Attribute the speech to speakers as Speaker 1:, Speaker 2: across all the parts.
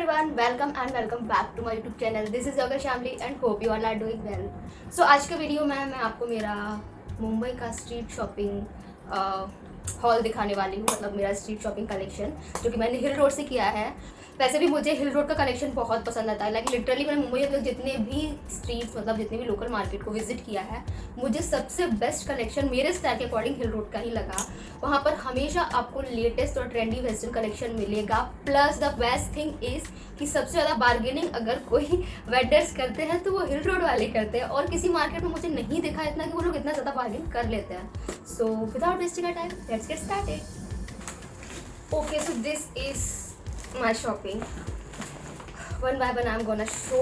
Speaker 1: everyone, welcome and welcome back to my YouTube channel. This is Yoga Shamli and hope you all are doing well. So आज के video में मैं आपको मेरा मुंबई का street shopping hall दिखाने वाली हूँ, मतलब मेरा स्ट्रीट शॉपिंग कलेक्शन जो कि मैंने हिल रोड से किया है। वैसे भी मुझे हिल रोड का कलेक्शन बहुत पसंद आता है। लाइक लिटरली मैंने मुंबई में जितने भी स्ट्रीट्स मतलब जितने भी लोकल मार्केट को विजिट किया है, मुझे सबसे बेस्ट कलेक्शन मेरे स्टाइल के अकॉर्डिंग हिल रोड का ही लगा। वहाँ पर हमेशा आपको लेटेस्ट और ट्रेंडी वेस्टर्न कलेक्शन मिलेगा। Plus the best thing is कि सबसे ज़्यादा बार्गेनिंग अगर कोई वेंडर्स करते हैं तो वो हिल रोड वाले करते हैं, और किसी मार्केट में मुझे नहीं दिखा इतना कि वो लोग इतना ज़्यादा बार्गेन कर लेते हैं। So without wasting a time let's get started. Okay, so this is my shopping. One by one I am gonna show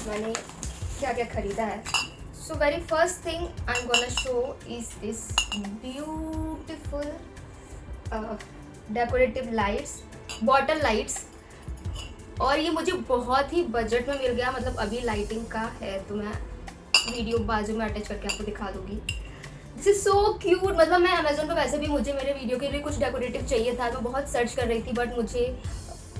Speaker 1: मैंने क्या क्या खरीदा है। So very first thing I am gonna show is this beautiful decorative lights, bottle lights, और ये मुझे बहुत ही budget में मिल गया। मतलब अभी लाइटिंग का है तो मैं वीडियो बाजू में अटैच करके आपको दिखा दूंगी। This is so cute. मतलब मैं अमेजोन पर वैसे भी मुझे मेरे वीडियो के लिए कुछ डेकोरेटिव चाहिए था, मैं बहुत सर्च कर रही थी, बट मुझे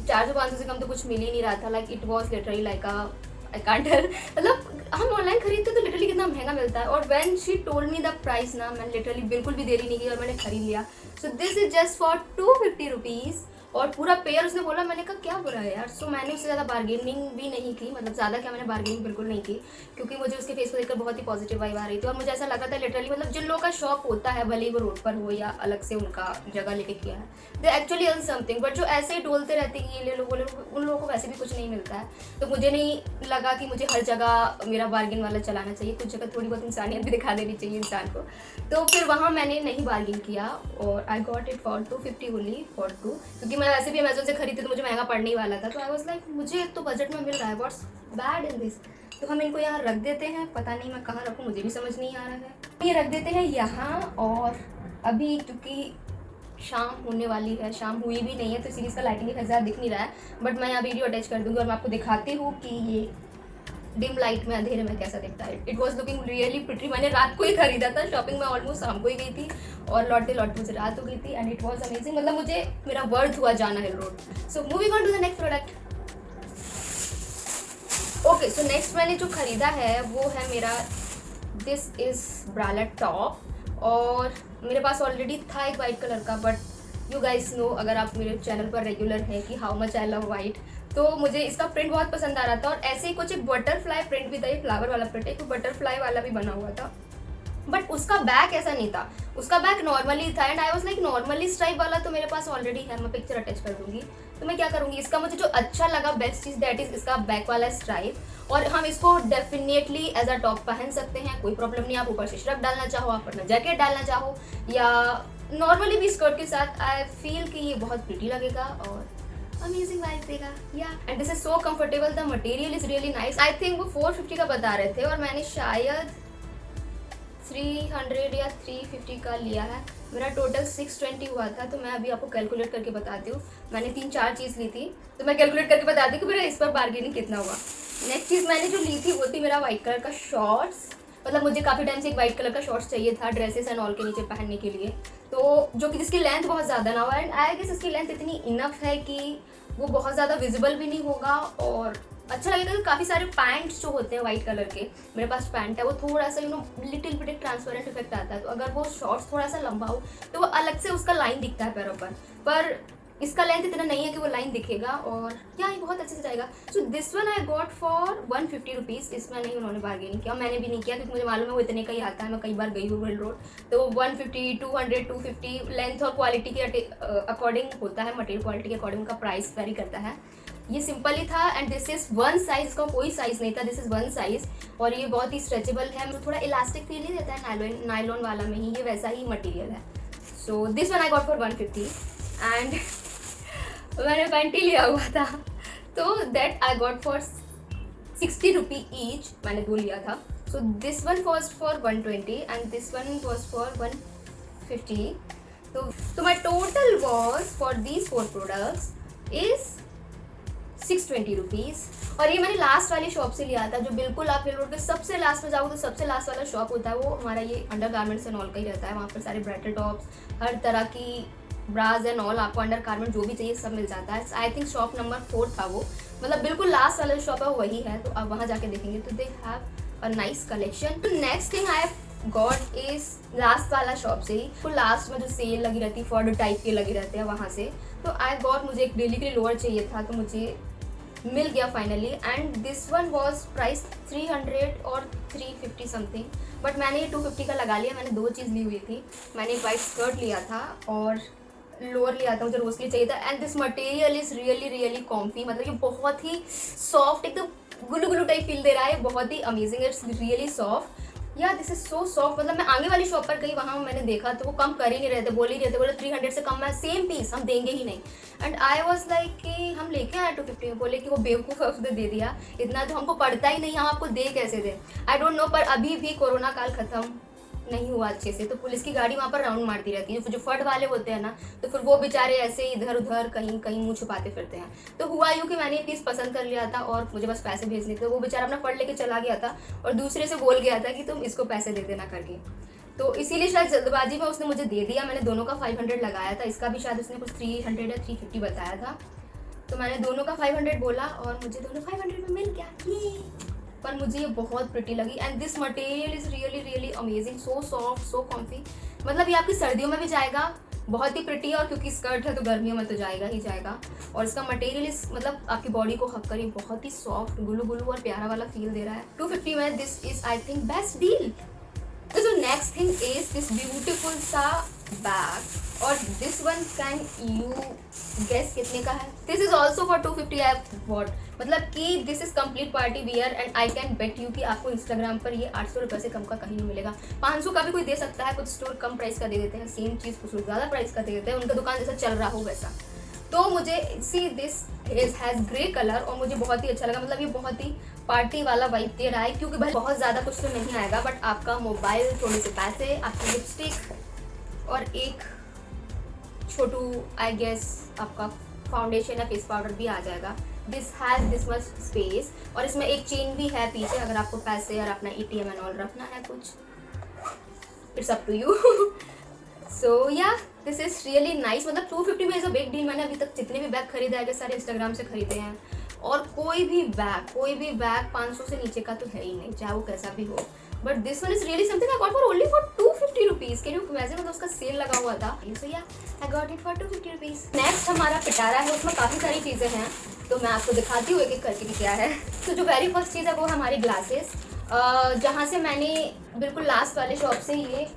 Speaker 1: 400-500 से कम तो कुछ मिल ही नहीं रहा था। Like it was literally like I can't tell. मतलब हम ऑनलाइन खरीदते तो लिटरली कितना महंगा मिलता है, और when she told me the price ना, मैंने लिटरली बिल्कुल भी देरी नहीं की और मैंने खरीद लिया। So this is just for 250 rupees, और पूरा पेयर उसने बोला। मैंने कहा क्या बुरा है यार। सो मैंने उससे ज़्यादा बार्गेनिंग भी नहीं की, मतलब ज़्यादा क्या, मैंने बार्गेनिंग बिल्कुल नहीं की, क्योंकि मुझे उसके फेस को देखकर बहुत ही पॉजिटिव वाइब आ रही थी। और मुझे ऐसा लगा था लिटरली, मतलब जिन लोगों का शॉप होता है, भले ही वो रोड पर हो या अलग से उनका जगह लेके किया है, they actually earn something. But जो ऐसे ही डोलते रहते हैं ये ले लो वो ले लो, उन लोगों को वैसे भी कुछ नहीं मिलता है। तो मुझे नहीं लगा कि मुझे हर जगह मेरा बार्गेन वाला चलाना चाहिए, कुछ जगह थोड़ी बहुत इंसानियत भी दिखा देनी चाहिए इंसान को। तो फिर वहाँ मैंने नहीं बार्गेन किया, और I got it for 250 only for 2, क्योंकि मैं वैसे भी अमेजोन से खरीदती तो मुझे महंगा पड़ने ही वाला था। तो आई वाज लाइक मुझे एक तो बजट में मिल रहा है, व्हाट्स बैड इन दिस। तो हम इनको यहाँ रख देते हैं, पता नहीं मैं कहाँ रखूँ, मुझे भी समझ नहीं आ रहा है। ये रख देते हैं यहाँ। और अभी क्योंकि शाम होने वाली है, शाम हुई भी नहीं है, तो सीरीज़ का लाइटिंग का ज़्यादा दिख नहीं रहा है, बट मैं यहाँ वीडियो अटैच कर दूँगी और मैं आपको दिखाती हूँ कि ये डिम लाइट में अंधेरे में कैसा दिखता है। It was looking really pretty. मैंने रात को ही खरीदा था, शॉपिंग में ऑलमोस्ट शाम को ही गई थी, और लौटते लौटते मुझे रात हो गई थी, एंड इट वॉज अमेजिंग। मतलब मुझे मेरा वर्थ हुआ जाना hill road. So moving on to the next product. Okay, so next मैंने जो खरीदा है वो है मेरा दिस इज़ ब्रालेट टॉप, और मेरे पास ऑलरेडी था एक वाइट कलर का, बट यू गाइस नो, अगर आप मेरे चैनल पर रेगुलर हैं, कि how much I love white, तो मुझे इसका प्रिंट बहुत पसंद आ रहा था। और ऐसे ही कुछ एक बटरफ्लाई प्रिंट भी था, ये फ्लावर वाला प्रिंट है, एक बटरफ्लाई वाला भी बना हुआ था, बट उसका बैक ऐसा नहीं था, उसका बैक नॉर्मली था। And I was like normally stripe वाला तो मेरे पास ऑलरेडी है, मैं पिक्चर अटैच कर दूंगी। तो मैं क्या करूँगी, इसका मुझे जो अच्छा लगा बेस्ट चीज़ दैट इज़ इसका बैक वाला स्ट्राइप, और हम इसको डेफिनेटली एज अ टॉप पहन सकते हैं, कोई प्रॉब्लम नहीं। आप ऊपर से श्रग डालना चाहो, आप अपना जैकेट डालना चाहो, या नॉर्मली भी स्कर्ट के साथ, आई फील कि ये बहुत प्रिटी लगेगा और अमेजिंग वाइब देगा। या and this is so comfortable, the material is really nice. I think वो 450 का बता रहे थे, और मैंने शायद 300 या 350 का लिया है। मेरा टोटल 620 हुआ था। तो मैं अभी आपको कैलकुलेट करके बताती हूँ। मैंने 3-4 चीज़ ली थी, तो मैं कैलकुलेट करके बताती हूँ कि मेरा इस पर बार्गेनिंग कितना हुआ। नेक्स्ट चीज़ मैंने जो ली थी वो थी मेरा वाइट कलर का शॉर्ट्स। मतलब मुझे काफ़ी टाइम से एक वाइट कलर का शॉर्ट्स चाहिए था ड्रेसेस एंड ऑल के नीचे पहनने के लिए, तो जो कि जिसकी लेंथ बहुत ज़्यादा ना हो, एंड आई गेस इसकी लेंथ इतनी इनफ है कि वो बहुत ज़्यादा विजिबल भी नहीं होगा और अच्छा लगेगा। काफ़ी सारे पैंट्स जो होते हैं वाइट कलर के, मेरे पास पैंट है, वो थोड़ा सा लिटिल बिट एक ट्रांसपेरेंट इफेक्ट आता है, तो अगर वो शॉर्ट्स थोड़ा सा लंबा हो तो वो अलग से उसका लाइन दिखता है पैरों पर इसका लेंथ इतना नहीं है कि वो लाइन दिखेगा, और क्या ये बहुत अच्छे से जाएगा। So this one I got for 150 rupees. इसमें नहीं उन्होंने बार्गेनिंग किया, मैंने भी नहीं किया, क्योंकि मुझे मालूम है वो इतने का ही आता है। मैं कई बार गई हूँ हिल रोड, तो 150, 200, 250 लेंथ और क्वालिटी के अकॉर्डिंग होता है, मटेरियल क्वालिटी के अकॉर्डिंग उनका प्राइस वेरी करता है। ये सिंपल ही था, and this is one size, का कोई साइज़ नहीं था, दिस इज़ वन साइज़, और ये बहुत ही स्ट्रेचेबल है। मुझे थोड़ा इलास्टिक फील ही देता है, नायलॉन वाला में ही ये वैसा ही मटेरियल है। So this one I got for 150, and मैंने पैंटी लिया हुआ था, तो that I got for 60 rupee each. मैंने 2 लिया था। So this one was for 120 and this one was for 150। तो माई total was for these 4 products is 620 rupees. और ये मैंने लास्ट वाली शॉप से लिया था, जो बिल्कुल आप हिल रोड के सबसे लास्ट में जाओ तो सबसे लास्ट वाला शॉप होता है, वो हमारा ये अंडर गारमेंट्स एंड ऑल का ही रहता है। वहाँ पर सारे ब्राइडल टॉप्स, हर तरह की ब्राज एंड ऑल, आपको अंडर गारमेंट जो भी चाहिए सब मिल जाता है। आई थिंक शॉप नंबर 4 था वो, मतलब बिल्कुल लास्ट वाला शॉप है वो वही है, तो आप वहाँ जाके देखेंगे तो they have a nice collection. तो next thing I got is last वाला शॉप से ही, तो लास्ट में जो सेल लगी रहती है फॉर्ड टाइप के लगे रहते हैं वहाँ से, तो आई गॉट, मुझे एक डेली के लिए लोअर चाहिए था तो मुझे मिल गया finally. And this one was price 300 और 350 समथिंग, बट मैंने ये 250 का लगा लिया। मैंने 2 चीज़ ली हुई थी, मैंने एक वाइट स्कर्ट लिया था और लोअर लिया था, मुझे रोज के लिए चाहिए था। And this material is really really comfy, मतलब ये बहुत ही सॉफ्ट, एकदम गुलू गुलू टाइप फील दे रहा है, बहुत ही अमेजिंग, इट्स रियली सॉफ्ट। या दिस इज सो सॉफ्ट, मतलब मैं आगे वाली शॉप पर गई, वहाँ मैंने देखा तो वो कम कर ही नहीं रहे थे, बोल ही रहे थे, बोले 300 से कम है, सेम पीस हम देंगे ही नहीं। एंड आई वॉज लाइक कि हम लेके आए 250 में, बोले कि वो बेवकूफ़ है उसने दे दिया, इतना तो हमको पड़ता ही नहीं, हम आपको दे कैसे दे। आई डोंट नो, पर अभी भी कोरोना काल खत्म नहीं हुआ अच्छे से, तो पुलिस की गाड़ी वहाँ पर राउंड मारती रहती है, जो फट वाले होते हैं ना, तो फिर वो बेचारे ऐसे इधर उधर कहीं कहीं मुँह छुपाते फिरते हैं। तो हुआ यूँ कि मैंने ये पीस पसंद कर लिया था और मुझे बस पैसे भेजने थे, वो बेचारा अपना फट लेके चला गया था और दूसरे से बोल गया था कि तुम इसको पैसे दे देना करके, तो इसीलिए शायद जल्दबाजी में उसने मुझे दे दिया। मैंने दोनों का 500 लगाया था, इसका भी शायद उसने कुछ 300 या 350 बताया था, तो मैंने दोनों का 500 बोला और मुझे दोनों 500 में मिल गया। पर मुझे ये बहुत प्रिटी लगी and this material is really really amazing, so soft, so comfy, मतलब ये आपकी सर्दियों में भी जाएगा, बहुत ही प्रिटी है, और क्योंकि स्कर्ट है तो गर्मियों में तो जाएगा ही जाएगा। और इसका मटेरियल इस मतलब आपकी बॉडी को हक करी, बहुत ही सॉफ्ट, गुलू गुलू और प्यारा वाला फील दे रहा है। 250 में this is I think best deal. तो next thing is this beautiful सा बैग, और this one can you guess कितने का है? This is also for 250 I what, मतलब कि this is complete party wear and I can bet you कि आपको इंस्टाग्राम पर ये 800 रुपये से कम का कहीं नहीं मिलेगा। 500 का भी कोई दे सकता है, कुछ स्टोर कम प्राइस का दे देते हैं, सेम चीज़ कुछ ज़्यादा प्राइस का दे देते हैं, उनका दुकान जैसा चल रहा हो वैसा। तो मुझे see this has grey colour और मुझे बहुत ही अच्छा लगा, मतलब ये बहुत ही पार्टी वाला वाइब दे रहा है, क्योंकि भाई बहुत ज़्यादा कुछ तो नहीं आएगा, बट आपका मोबाइल, थोड़े से पैसे, आपकी लिपस्टिक और एक छोटू आई गेस आपका फाउंडेशन या फेस पाउडर भी आ जाएगा। This has this much space, और इसमें एक चेन भी है पीछे, अगर आपको पैसे और अपना ATM एंड ऑल रखना है कुछ, इट्स अप टू यू। सो या दिस इज रियली नाइस, मतलब 250 में इज़ अ बिग डील। मैंने अभी तक जितने भी बैग खरीदे हैं सारे इंस्टाग्राम से खरीदे हैं, और कोई भी बैग 500 से नीचे का तो है ही नहीं, चाहे वो कैसा भी हो। But this one is really something I got for only for 250 rupees. Can you imagine, मतलब उसका सेल लगा हुआ था, सो या I got it for 250 rupees. Next हमारा पिटारा है, उसमें काफ़ी सारी चीज़ें हैं, तो मैं आपको दिखाती हूँ एक एक करके कि क्या है। तो जो वेरी फर्स्ट चीज़ है वो हमारी ग्लासेस, जहाँ से मैंने बिल्कुल लास्ट वाले शॉप से ये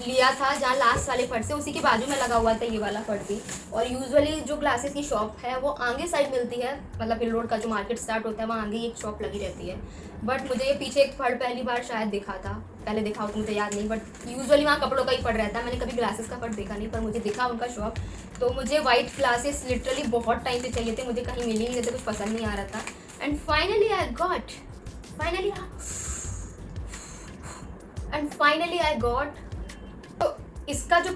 Speaker 1: लिया था, जहाँ लास्ट वाले फट से उसी के बाजू में लगा हुआ था ये वाला फट भी। और यूजुअली जो ग्लासेस की शॉप है वो आगे साइड मिलती है, मतलब हिल रोड का जो मार्केट स्टार्ट होता है वहाँ आगे एक शॉप लगी रहती है, बट मुझे ये पीछे एक फट पहली बार शायद दिखा था, पहले देखा हो तो मुझे याद नहीं, बट यूजुअली वहाँ कपड़ों का ही फट रहता है, मैंने कभी ग्लासेस का फट देखा नहीं, पर मुझे दिखा उनका शॉप। तो मुझे वाइट ग्लासेस लिटरली बहुत टाइम से चाहिए थे, मुझे कहीं मिल ही नहीं थे, कुछ पसंद नहीं आ रहा था, एंड फाइनली आई गॉट। तो इसका जो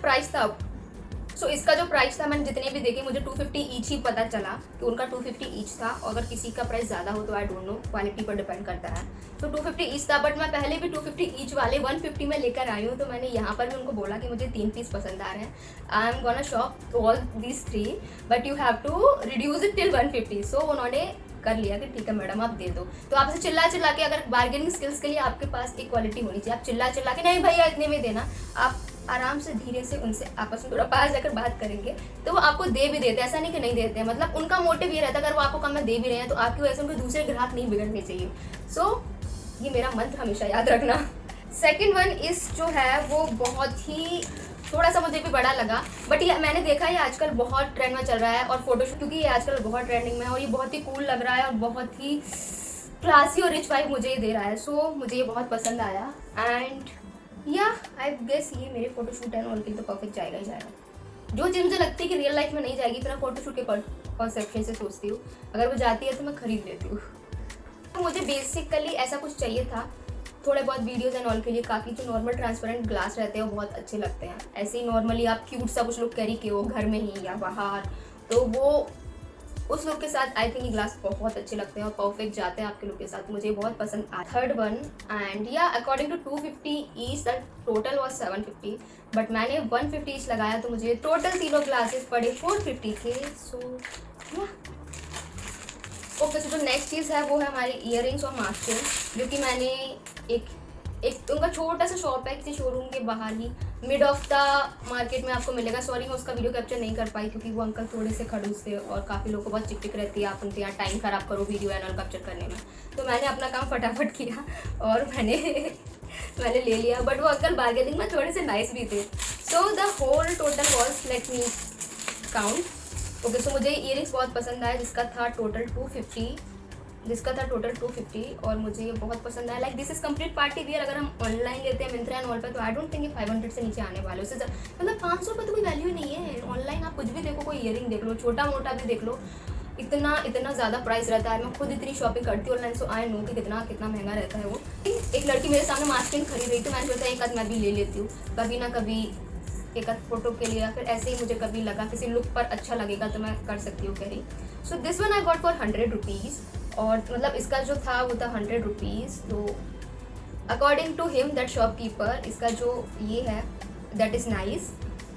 Speaker 1: प्राइस था, मैंने जितने भी देखे मुझे 250 ईच ही पता चला कि उनका 250 ईच था। अगर किसी का प्राइस ज़्यादा हो तो आई डोंट नो, क्वालिटी पर डिपेंड करता है। तो 250 ईच था, बट मैं पहले भी 250 ईच वाले 150 में लेकर आई हूँ, तो मैंने यहाँ पर भी उनको बोला कि मुझे 3 पीस पसंद आ रहे हैं, I am gonna shop all these 3 but you have to reduce it till 150। So उन्होंने कर लिया कि ठीक है मैडम आप दे दो। तो आपसे चिल्ला के, अगर बार्गेनिंग स्किल्स के लिए आपके पास एक क्वालिटी होनी चाहिए, आप चिल्ला के नहीं भैया इतने में देना, आप आराम से धीरे से उनसे आपस में थोड़ा पास जाकर बात करेंगे तो वो आपको दे भी देते हैं, ऐसा नहीं कि नहीं देते हैं, मतलब उनका मोटिव ये रहता है अगर वो आपको कम में दे भी रहे हैं तो आपकी वजह से उनके दूसरे ग्राहक नहीं बिगड़ने चाहिए। सो ये मेरा मंत्र हमेशा याद रखना। सेकेंड वन इस जो है वो बहुत ही थोड़ा सा मुझे भी बड़ा लगा, बट ये मैंने देखा है आजकल बहुत ट्रेंड में चल रहा है, और फोटोशूट क्योंकि ये आजकल बहुत ट्रेंडिंग में है और ये बहुत ही कूल लग रहा है और बहुत ही क्लासी और रिच वाइब मुझे ये दे रहा है। सो मुझे ये बहुत पसंद आया, एंड या आई गेस ये मेरे फोटोशूट एंड ऑल के लिए तो परफेक्ट जाएगा ही जाएगा। जो चीज़ मुझे लगती है कि रियल लाइफ में नहीं जाएगी, फिर मैं फोटोशूट के कॉन्सेप्शन से सोचती हूँ, अगर वो जाती है तो मैं खरीद लेती हूँ। तो मुझे बेसिकली ऐसा कुछ चाहिए था, थोड़े बहुत वीडियोज़ एंड ऑल के लिए काफ़ी जो नॉर्मल ट्रांसपेरेंट ग्लास रहते हैं वो बहुत अच्छे लगते हैं। ऐसे ही नॉर्मली आप क्यूट सा कुछ लोग कैरी किए हो घर में ही या बाहर, तो वो उस लुक के साथ आई थिंक ये ग्लास बहुत अच्छे लगते हैं और परफेक्ट जाते हैं आपके लुक के साथ, मुझे बहुत पसंद आया। थर्ड वन, एंड या according to 250 each, the total was 750, but मैंने 150 ईच लगाया तो मुझे टोटल तीनों ग्लासेस पड़े 450 के। सो ओके, सो जो नेक्स्ट चीज़ है वो है हमारे इयररिंग्स और मास्क चेन, जो कि मैंने एक उनका छोटा सा शॉप है किसी शोरूम के बाहर ही, मिड ऑफ द मार्केट में आपको मिलेगा। सॉरी मैं उसका वीडियो कैप्चर नहीं कर पाई क्योंकि वो अंकल थोड़े से खड़ूस थे और काफ़ी लोगों को बहुत चिक रहती है, आप उनके यहाँ टाइम ख़राब करो वीडियो एंड कैप्चर करने में। तो मैंने अपना काम फटाफट किया और मैंने ले लिया, बट वो अंकल बार्गेनिंग में थोड़े से नाइस भी थे। So the whole total was, let me count. Okay, so मुझे इयरिंग्स बहुत पसंद आया जिसका था टोटल 250 और मुझे ये बहुत पसंद आया। Like this is complete party wear. अगर हम ऑनलाइन लेते हैं मिंत्रा एंड ऑल पे तो आई डोंट थिंक 500 से नीचे आने वाले, उससे मतलब 500 रुपये तो कोई वैल्यू ही नहीं है। ऑनलाइन आप कुछ भी देखो, कोई इयरिंग देख लो, छोटा मोटा भी देख लो, इतना ज़्यादा प्राइस रहता है। मैं खुद इतनी शॉपिंग करती हूँ ऑनलाइन, सो आई नो कि कितना महंगा रहता है वो। एक लड़की मेरे सामने मास्किंग खरीद रही थी, मैंने सोचा एक आध मैं भी ले लेती हूँ, कभी ना कभी एक आध फोटो के लिए, या फिर ऐसे ही मुझे कभी लगा किसी लुक पर अच्छा लगेगा तो मैं कर सकती हूँ carry. So this one I got for 100 rupees, और मतलब इसका जो था वो था 100 रुपीज़। तो according to him that shopkeeper, इसका जो ये है दैट इज़ नाइस,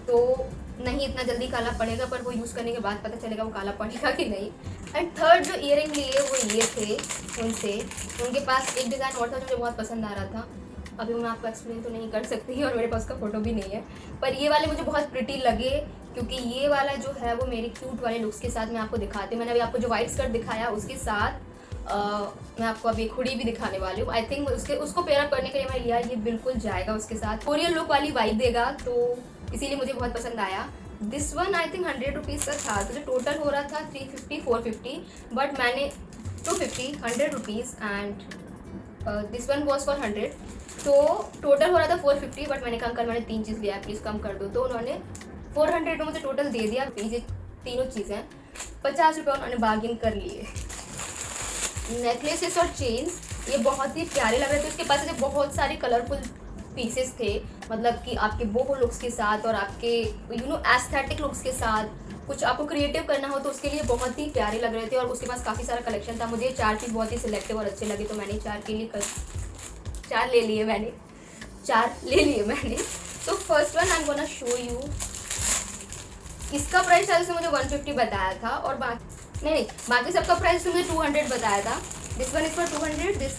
Speaker 1: तो नहीं इतना जल्दी काला पड़ेगा, पर वो यूज़ करने के बाद पता चलेगा वो काला पड़ेगा कि नहीं। एंड थर्ड जो ईयरिंग लिए वो ये थे उनके पास एक डिज़ाइन और था जो मुझे बहुत पसंद आ रहा था। अभी मैं आपको एक्सप्लेन तो नहीं कर सकती और मेरे पास उसका फ़ोटो भी नहीं है, पर ये वाले मुझे बहुत प्रिटी लगे क्योंकि ये वाला जो है वो मेरे क्यूट वाले लुक्स के साथ मैं आपको दिखाती हूँ। मैंने अभी आपको जो वाइट स्कर्ट दिखाया उसके साथ मैं आपको अभी हुडी भी दिखाने वाली हूँ। आई थिंक उसको पेयर अप करने के लिए मैं लिया, ये बिल्कुल जाएगा उसके साथ, कोरियन लुक वाली वाइब देगा, तो इसीलिए मुझे बहुत पसंद आया। This one I think 100 rupees का था, तो जो टोटल हो रहा था 350 450, बट मैंने 250 100 rupees and this one was for 100, तो टोटल हो रहा था 450, बट मैंने कहा अंकल मैंने 3 चीज़ लिया है प्लीज़ कम कर दो, तो उन्होंने 400 में मुझे टोटल दे दिया। ये तीनों चीज़ें 50 रुपये उन्होंने बार्गिन कर लिए। नेकलेसेस और चेन्स ये बहुत ही प्यारे लग रहे थे, उसके पास ऐसे बहुत सारे कलरफुल पीसेस थे, मतलब कि आपके बोहो लुक्स के साथ और आपके एस्थेटिक लुक्स के साथ कुछ आपको क्रिएटिव करना हो तो उसके लिए बहुत ही प्यारे लग रहे थे, और उसके पास काफ़ी सारा कलेक्शन था। मुझे 4 चीज़ बहुत ही सिलेक्टिव और अच्छे लगे, तो मैंने 4 ले लिए मैंने। तो first one I am gonna show you. इसका प्राइस शायद उसने मुझे 150 बताया था, और बाकी सबका प्राइस मुझे 200 बताया था। This one is for 200, this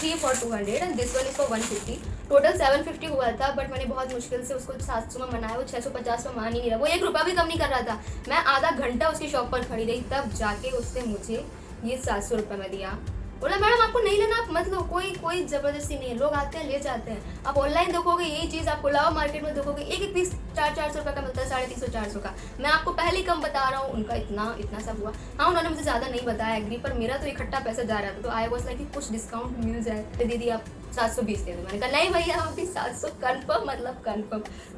Speaker 1: 3 for 200 and this one is for 150। Total 750 हुआ था, बट मैंने बहुत मुश्किल से उसको 700 में मनाया, वो 650 में मान ही नहीं रहा, वो 1 रुपया भी कम नहीं कर रहा था। मैं आधा घंटा उसकी शॉप पर खड़ी रही, तब जाके उसने मुझे ये 700 रुपये में दिया। बोला मैडम आपको नहीं लेना आप मत लो, कोई ज़बरदस्ती नहीं है, लोग आते हैं ले जाते हैं। आप ऑनलाइन देखोगे यही चीज़, आप गुलाब मार्केट में देखोगे एक पीस 400 रुपये का मिलता है, 350 400 का। मैं आपको पहले ही कम बता रहा हूँ, उनका इतना सब हुआ। हाँ उन्होंने मुझे ज़्यादा नहीं बताया एग्री, पर मेरा तो इकट्ठा पैसा जा रहा था, तो आई वाज लाइक कि कुछ डिस्काउंट मिल जाए। तो दीदी आप 720 दे दो, मैंने कहा नहीं भैया अभी 700 कन्फर्म।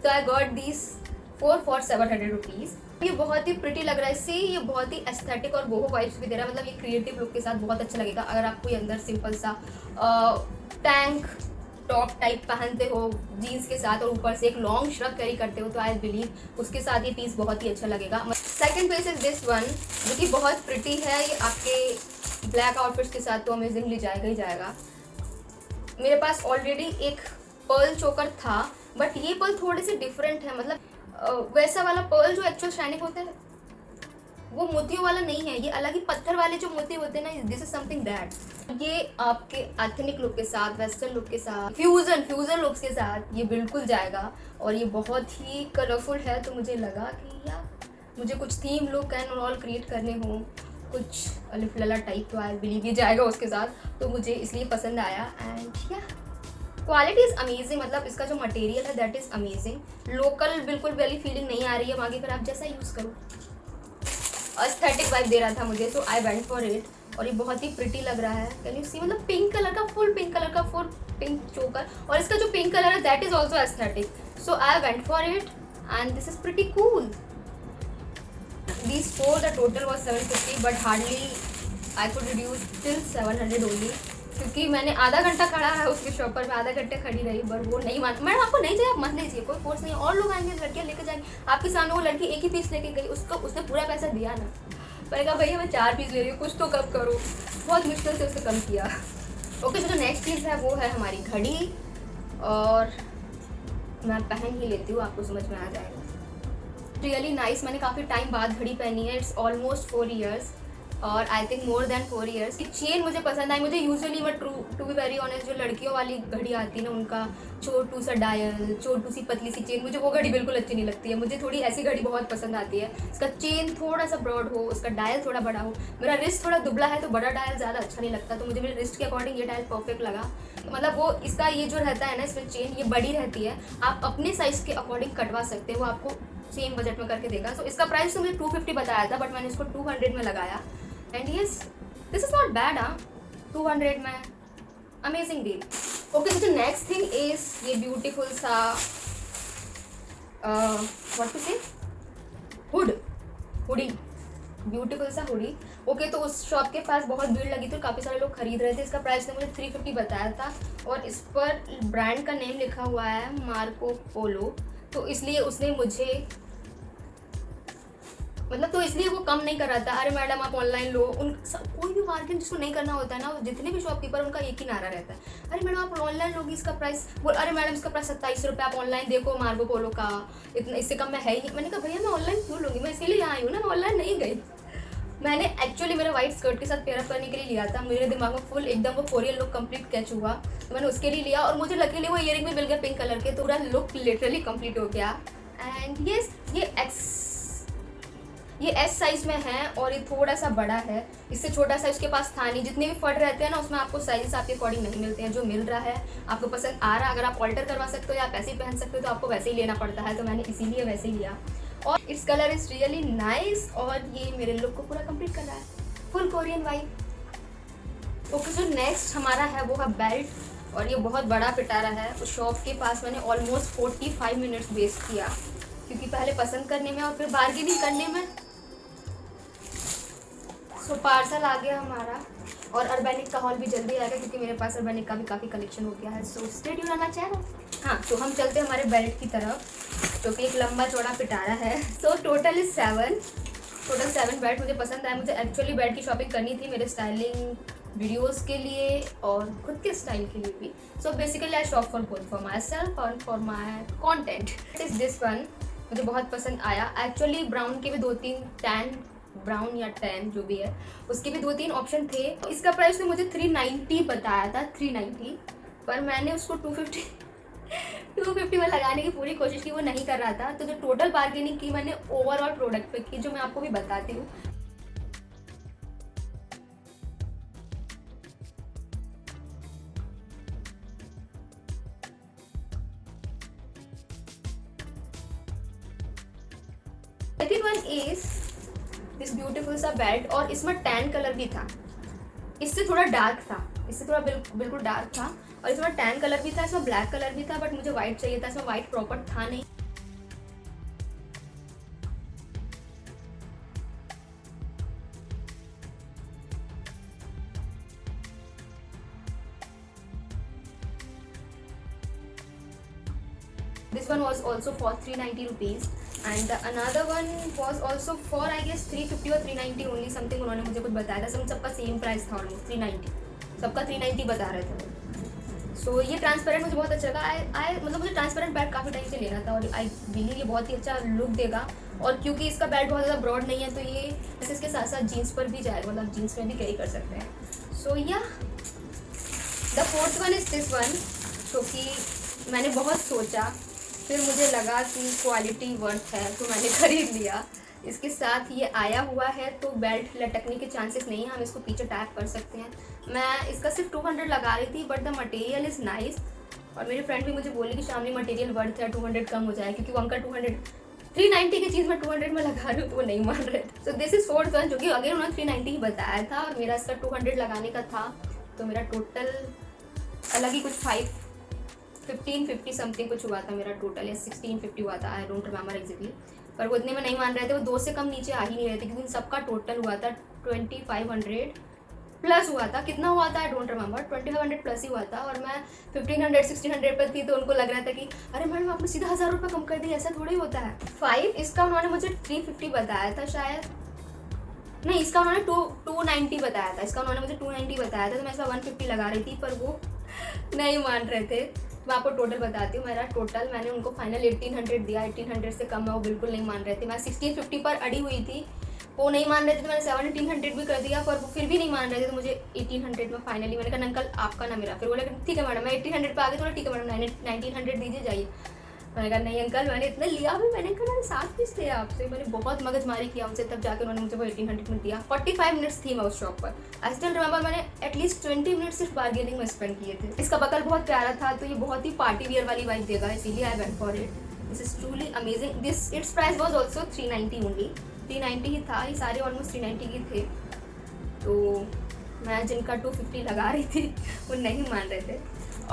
Speaker 1: तो I got this 4 for 700 rupees. ये बहुत ही प्रिटी लग रहा है, इससे ये बहुत ही एस्थेटिक और बोहो वाइब्स भी दे रहा है, मतलब ये क्रिएटिव लुक के साथ बहुत अच्छा लगेगा। अगर आप कोई अंदर सिंपल सा टैंक टॉप टाइप पहनते हो जीन्स के साथ और ऊपर से एक लॉन्ग श्रग कैरी करते हो, तो आई बिलीव उसके साथ ये पीस बहुत ही अच्छा लगेगा। Second piece is this one, जो कि बहुत प्रिटी है, ये आपके ब्लैक आउटफिट्स के साथ तो अमेजिंगली जाएगा ही जाएगा। मेरे पास ऑलरेडी एक पर्ल चोकर था, बट ये पर्ल थोड़े से डिफरेंट है, मतलब वैसा वाला पर्ल जो एक्चुअल शाइनिंग होता है वो मोतियों वाला नहीं है, ये अलग ही पत्थर वाले जो मोती होते हैं ना, दिस इज समथिंग दैट। ये आपके एथनिक लुक के साथ, वेस्टर्न लुक के साथ, फ्यूजन लुक्स के साथ ये बिल्कुल जाएगा, और ये बहुत ही कलरफुल है, तो मुझे लगा कि यार मुझे कुछ theme look and all create करने हो, कुछ अलिफ लला टाइप, तो आई बिलीव ये जाएगा उसके साथ, तो मुझे इसलिए पसंद आया। एंड या क्वालिटी इज़ अमेजिंग, मतलब इसका जो मटेरियल है दैट इज़ अमेजिंग। लोकल बिल्कुल वाली फीलिंग नहीं आ रही है, आगे फिर आप जैसा यूज़ करो, एस्थेटिक वाइब दे रहा था मुझे, सो आई वेंट फॉर इट। और ये बहुत ही प्रिटी लग रहा है, कैन यू सी, मतलब पिंक कलर का फुल पिंक चोकर, और इसका जो पिंक कलर है that is also aesthetic, so I went for it and this is pretty cool. These 4 the total was 750, but hardly I could reduce till 700 only, क्योंकि मैंने आधा घंटा खड़ा रहा उसके शॉप पर, मैं आधा घंटे खड़ी रही, पर वो नहीं मान, मैडम आपको नहीं चाहिए आप मत लीजिए, कोई फोर्स नहीं, और लोग आएंगे लड़कियाँ लेके जाएंगे, आपके सामने वो लड़की एक ही पीस लेके गई, उसने पूरा पैसा दिया ना, मैंने कहा भैया मैं 4 पीस ले रही हूँ, कुछ तो कम करो। बहुत मुश्किल से उसने कम किया। ओके, जो नेक्स्ट चीज़ है वो है हमारी घड़ी, और मैं पहन ही लेती हूँ, आपको समझ में आ जाएगा। रियली नाइस, मैंने काफ़ी टाइम बाद घड़ी पहनी है। इट्स ऑलमोस्ट 4 ईयर्स, और I think more than 4 years. Chain मुझे पसंद आई। मुझे यूजुअली मैं टू बी वेरी ऑनेस्ट, जो लड़कियों वाली घड़ी आती है ना, उनका छोटू सा डायल, छोटू सी पतली सी चेन, मुझे वो घड़ी बिल्कुल अच्छी नहीं लगती है। मुझे थोड़ी ऐसी घड़ी बहुत पसंद आती है, इसका चेन थोड़ा सा ब्रॉड हो, उसका डायल थोड़ा बड़ा हो। मेरा रिस्ट थोड़ा दुबला है तो बड़ा डायल ज़्यादा अच्छा नहीं लगता, तो मुझे मेरे रिस्ट के अकॉर्डिंग ये डायल परफेक्ट लगा। तो मतलब वो इसका ये जो रहता है ना, इसमें चेन ये बड़ी रहती है, आप अपने साइज़ के अकॉर्डिंग कटवा सकते हैं, वो आपको सेम बजट में करके देगा। तो इसका प्राइस तो मुझे 250 बताया था, बट मैंने इसको 200 में लगाया। And yes, this is not bad. 200 में अमेजिंग डील। ओके, तो नेक्स्ट थिंग इज ये ब्यूटीफुल सा व्हाट टू से हुडी, ब्यूटीफुल सा हुडी। ओके, तो उस शॉप के पास बहुत भीड़ लगी थी, काफ़ी सारे लोग खरीद रहे थे। इसका प्राइस ने मुझे 350 बताया था, और इस पर ब्रांड का नेम लिखा हुआ है मार्को पोलो, तो इसलिए उसने मुझे मतलब तो इसलिए वो कम नहीं कर रहा था। अरे मैडम आप ऑनलाइन लो, कोई भी मार्केट जिसको नहीं करना होता है ना, जितने भी शॉपकीपर उनका एक ही नारा रहता है, अरे मैडम आप ऑनलाइन लोगी, इसका प्राइस बोल, अरे मैडम इसका प्राइस 27 रुपये, आप ऑनलाइन देखो मार्को पोलो का, इतना इससे कम में है ही। मैंने कहा भैया मैं ऑनलाइन क्यों लूँगी, मैं इसीलिए यहाँ आई हूँ ना, मैं ऑनलाइन नहीं गई। मैंने एक्चुअली मेरा व्हाइट स्कर्ट के साथ पेयरअप करने के लिए लिया था। मेरे दिमाग में फुल एकदम वो कोरियन लुक कंप्लीट कैच हुआ, तो मैंने उसके लिए लिया, और मुझे लकीली वो ईयरिंग भी मिल गया पिंक कलर के, तो पूरा लुक लिटरली कंप्लीट हो गया। एंड यस, ये एस साइज़ में है, और ये थोड़ा सा बड़ा है, इससे छोटा साइज के पास था नहीं। जितने भी फट रहते हैं ना, उसमें आपको साइज आपके अकॉर्डिंग नहीं मिलते हैं। जो मिल रहा है आपको पसंद आ रहा है, अगर आप ऑल्टर करवा सकते हो या आप ऐसे ही पहन सकते हो, तो आपको वैसे ही लेना पड़ता है। तो मैंने इसीलिए वैसे ही लिया, और its colour is really nice, और ये मेरे लुक को पूरा कंप्लीट कर रहा है, फुल कोरियन वाइब। ओके, जो नेक्स्ट हमारा है वो है बेल्ट, और ये बहुत बड़ा पिटारा है। उस शॉप के पास मैंने ऑलमोस्ट 45 मिनट्स वेस्ट किया, क्योंकि पहले पसंद करने में और फिर बार्गेनिंग करने में। सो पार्सल आ गया हमारा, और अर्बैनिक का हॉल भी जल्दी आएगा, क्योंकि मेरे पास अर्बैनिक का भी काफ़ी कलेक्शन हो गया है। सो स्टे ट्यून रहना चाहिए। हाँ, तो हम चलते हैं हमारे बेल्ट की तरफ, जो कि एक लंबा चौड़ा पिटारा है। सो टोटल 7 बेल्ट मुझे पसंद आए। मुझे एक्चुअली बेल्ट की शॉपिंग करनी थी मेरे स्टाइलिंग वीडियोस के लिए और खुद के स्टाइल के लिए भी। So basically I shop for both, for myself और for my content. Is this one मुझे बहुत पसंद आया। एक्चुअली ब्राउन के भी 2-3 टैन, ब्राउन या टैन जो भी है, उसके भी 2-3 ऑप्शन थे। इसका प्राइस ने मुझे 390 बताया था, 390, पर मैंने उसको 250 में लगाने की पूरी कोशिश की, वो नहीं कर रहा था। तो जो टोटल बार्गेनिंग की मैंने ओवरऑल प्रोडक्ट पे की, जो मैं आपको भी बताती हूँ। Second one is this beautiful सा बेल्ट, और इसमें टैन कलर भी था, इससे थोड़ा डार्क था, इससे थोड़ा बिल्कुल डार्क था, और इसमें टैन कलर भी था, इसमें ब्लैक कलर भी था, बट मुझे व्हाइट चाहिए था, इसमें व्हाइट प्रॉपर था नहीं। This one was also for 390 rupees, and the another one was also for I guess 350 और 390 only something, उन्होंने मुझे कुछ बताया था। सबका सेम प्राइस था ऑलमोस्ट 390, सबका 390 बता रहे थे। सो ये ट्रांसपेरेंट मुझे बहुत अच्छा लगा। मतलब मुझे ट्रांसपेरेंट बैट काफ़ी टाइम से लेना था, और आई बिलीव ये बहुत ही अच्छा लुक देगा, और क्योंकि इसका बैट बहुत ज़्यादा ब्रॉड नहीं है, तो ये ऐसे इसके साथ साथ जीन्स पर भी जाएगा, मतलब जीन्स में भी कैरी कर सकते हैं। सो या the fourth one is this one, जो कि मैंने बहुत सोचा, फिर मुझे लगा कि क्वालिटी वर्थ है, तो मैंने ख़रीद लिया। इसके साथ ये आया हुआ है, तो बेल्ट लटकने के चांसेस नहीं है, हम इसको पीछे टैप कर सकते हैं। मैं इसका सिर्फ 200 लगा रही थी, but the material is nice, और मेरी फ्रेंड भी मुझे बोली कि शामली मटेरियल वर्थ है, 200 कम हो जाए, क्योंकि वो अंकल 390 की चीज़ मैं 200 में लगा रही हूँ, तो वो नहीं मान रहे थे। So this is fourth one, जो कि अगेन उन्होंने 390 ही बताया था, और मेरा इसका 200 लगाने का था, तो मेरा टोटल अलग ही कुछ 1550 समथिंग कुछ हुआ था मेरा टोटल, या 1650 हुआ था, आई डोंट रिमेंबर एग्जैक्टली। पर वो इतने में नहीं मान रहे थे, वो 2 से कम नीचे आ ही नहीं रहे थे, क्योंकि सबका टोटल हुआ था 2500 प्लस हुआ था। कितना हुआ था आई डोंट रिमेंबर, 2500 प्लस ही हुआ था, और मैं 1500-1600 पर थी, तो उनको लग रहा था कि अरे मैडम आपने सीधा 1000 रुपये कम कर दिया, ऐसा थोड़ी होता है। 5 इसका उन्होंने मुझे 350 बताया था शायद, नहीं, इसका उन्होंने 290 बताया था, इसका उन्होंने मुझे 290 बताया था, तो मैं इसका 150 लगा रही थी, पर वो नहीं मान रहे थे। मैं आपको टोटल बताती हूँ, मेरा टोटल मैंने उनको फाइनल 1800 दिया, 1800 से कम है वो बिल्कुल नहीं मान रहे थे। मैं 1650 पर अड़ी हुई थी, वो नहीं मान रहे थे, तो मैंने 1700 भी कर दिया, पर वो फिर भी नहीं मान रहे थे, तो मुझे 1800 में फाइनली मैंने कहा अंकल आपका ना मेरा। फिर बोले ठीक है मैडम, मैं 1800 पे आ गई, तो ठीक है मैडम 1900 दीजिए जाइए। मैंने कहा नहीं अंकल, मैंने इतना लिया भी, मैंने कहा मैंने 7 पीस लिया आपसे, मैंने बहुत मगजमारी किया उनसे, तब जाकर उन्होंने मुझे वो 1800 में दिया। 45 मिनट्स थी मैं उस शॉप पर। आई स्टिल रिमेंबर मैंने एटलीस्ट 20 मिनट्स सिर्फ बार्गेनिंग में स्पेंड किए थे। इसका बकल बहुत प्यारा था, तो ये बहुत ही पार्टी वियर वाली वाइब देगा, इसीलिए आई went for it. This is truly amazing. This it's price was also 390 only, 390 ही था, ये सारे ऑलमोस्ट 390 के थे। तो मैं जिनका 250 लगा रही थी वो नहीं मान रहे थे।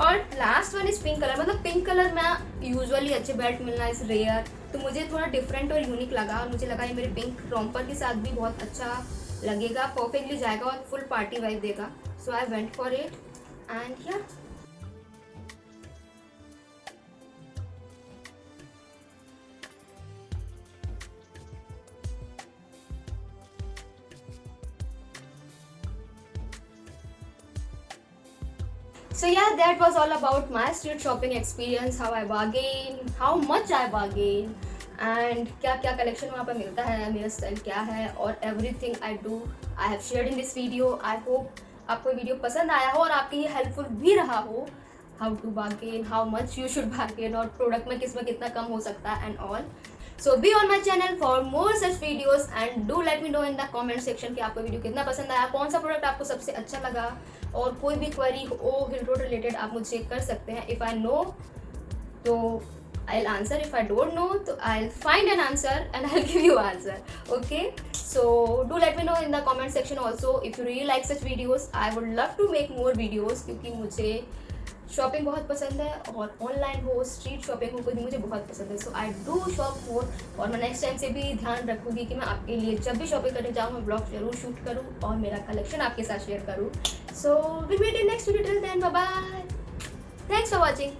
Speaker 1: और last one is pink colour. मतलब पिंक कलर में यूजुअली अच्छे बेल्ट मिलना इज रेयर, तो मुझे थोड़ा डिफरेंट और यूनिक लगा, और मुझे लगा ये मेरे पिंक रॉम्पर के साथ भी बहुत अच्छा लगेगा, परफेक्टली जाएगा और फुल पार्टी वाइब देगा। So I went for it and yeah so yeah, that was all about my street shopping experience, how I bargain, how much I bargain, and क्या क्या कलेक्शन वहाँ पर मिलता है, मेरा स्टाइल क्या है, और everything I do I have shared in this video. I hope आपको वीडियो पसंद आया हो और आपके ये हेल्पफुल भी रहा हो, how to bargain, how much you should bargain, और प्रोडक्ट में किस में कितना कम हो सकता है and all. So be on my channel for more such videos and do let me know in the comment section कि आपको वीडियो कितना पसंद आया, कौन सा प्रोडक्ट आपको सबसे अच्छा लगा, और कोई भी क्वेरी हो हिल रोड रिलेटेड आप मुझे कर सकते हैं। इफ़ आई नो तो I'll answer, if I don't know तो I'll find an answer and I'll give you answer, okay? So do let me know in the comment section also if you really like such videos. I would love to make more videos क्योंकि मुझे shopping बहुत पसंद है, और online हो street shopping हो मुझे बहुत पसंद है। सो आई डू शॉप मोर, और मैं नेक्स्ट टाइम से भी ध्यान रखूँगी कि मैं आपके लिए जब भी शॉपिंग करने जाऊँ मैं ब्लॉग जरूर शूट करूँ और मेरा कलेक्शन आपके साथ शेयर करूँ। So we meet in next video, till then bye bye, thanks for watching.